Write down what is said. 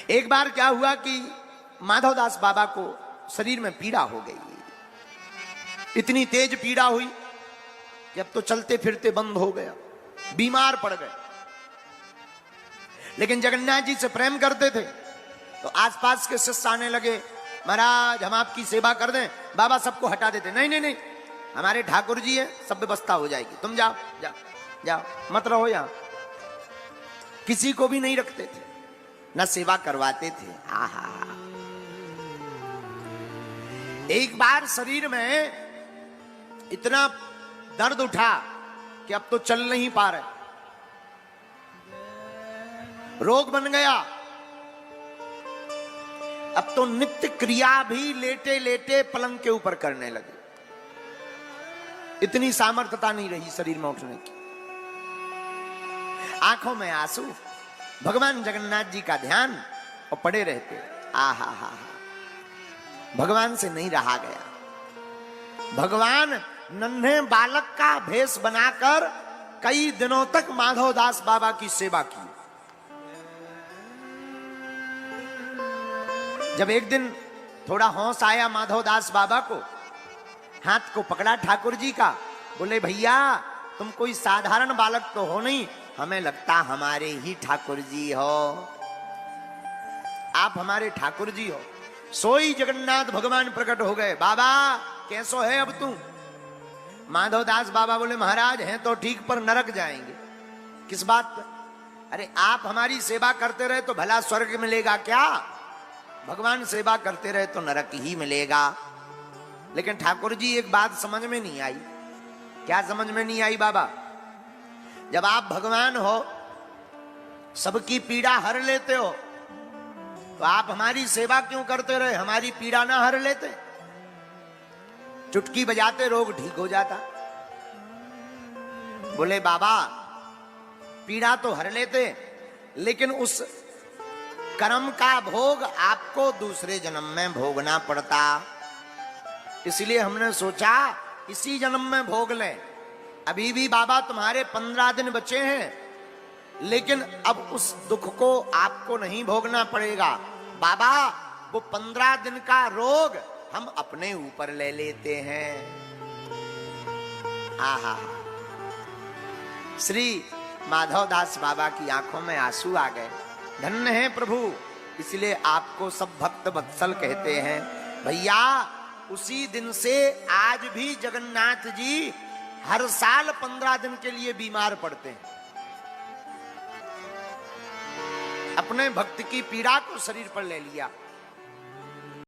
एक बार क्या हुआ कि माधवदास बाबा को शरीर में पीड़ा हो गई, इतनी तेज पीड़ा हुई कि अब तो चलते फिरते बंद हो गया, बीमार पड़ गए। लेकिन जगन्नाथ जी से प्रेम करते थे तो आसपास के शिष्य आने लगे, महाराज हम आपकी सेवा कर दें। बाबा सबको हटा देते, नहीं नहीं नहीं, हमारे ठाकुर जी है, सब व्यवस्था हो जाएगी, तुम जाओ जाओ जाओ, मत रहो यहां। किसी को भी नहीं रखते थे, न सेवा करवाते थे। आहा, एक बार शरीर में इतना दर्द उठा कि अब तो चल नहीं पा रहे, रोग बन गया। अब तो नित्य क्रिया भी लेटे लेटे पलंग के ऊपर करने लगे, इतनी सामर्थ्यता नहीं रही शरीर में उठने की। आंखों में आंसू, भगवान जगन्नाथ जी का ध्यान और पड़े रहते। आहा हा, भगवान से नहीं रहा गया। भगवान नन्हे बालक का भेष बनाकर कई दिनों तक माधवदास बाबा की सेवा की। जब एक दिन थोड़ा होश आया माधवदास बाबा को, हाथ को पकड़ा ठाकुर जी का, बोले भैया तुम कोई साधारण बालक तो हो नहीं, हमें लगता हमारे ही ठाकुर जी हो, आप हमारे ठाकुर जी हो। सोई जगन्नाथ भगवान प्रकट हो गए, बाबा कैसो है अब तू? माधवदास बाबा बोले महाराज हैं तो ठीक पर नरक जाएंगे। किस बात पर? अरे आप हमारी सेवा करते रहे तो भला स्वर्ग मिलेगा क्या? भगवान सेवा करते रहे तो नरक ही मिलेगा। लेकिन ठाकुर जी एक बात समझ में नहीं आई। क्या समझ में नहीं आई बाबा? जब आप भगवान हो, सबकी पीड़ा हर लेते हो, तो आप हमारी सेवा क्यों करते रहे? हमारी पीड़ा ना हर लेते? चुटकी बजाते रोग ठीक हो जाता। बोले बाबा पीड़ा तो हर लेते, लेकिन उस कर्म का भोग आपको दूसरे जन्म में भोगना पड़ता, इसलिए हमने सोचा इसी जन्म में भोग लें। अभी भी बाबा तुम्हारे 15 दिन बचे हैं, लेकिन अब उस दुख को आपको नहीं भोगना पड़ेगा। बाबा वो 15 दिन का रोग हम अपने ऊपर ले लेते हैं। आहा, श्री माधवदास बाबा की आंखों में आंसू आ गए। धन्य है प्रभु, इसलिए आपको सब भक्त वत्सल कहते हैं। भैया उसी दिन से आज भी जगन्नाथ जी हर साल 15 दिन के लिए बीमार पड़ते हैं। अपने भक्त की पीड़ा को शरीर पर ले लिया।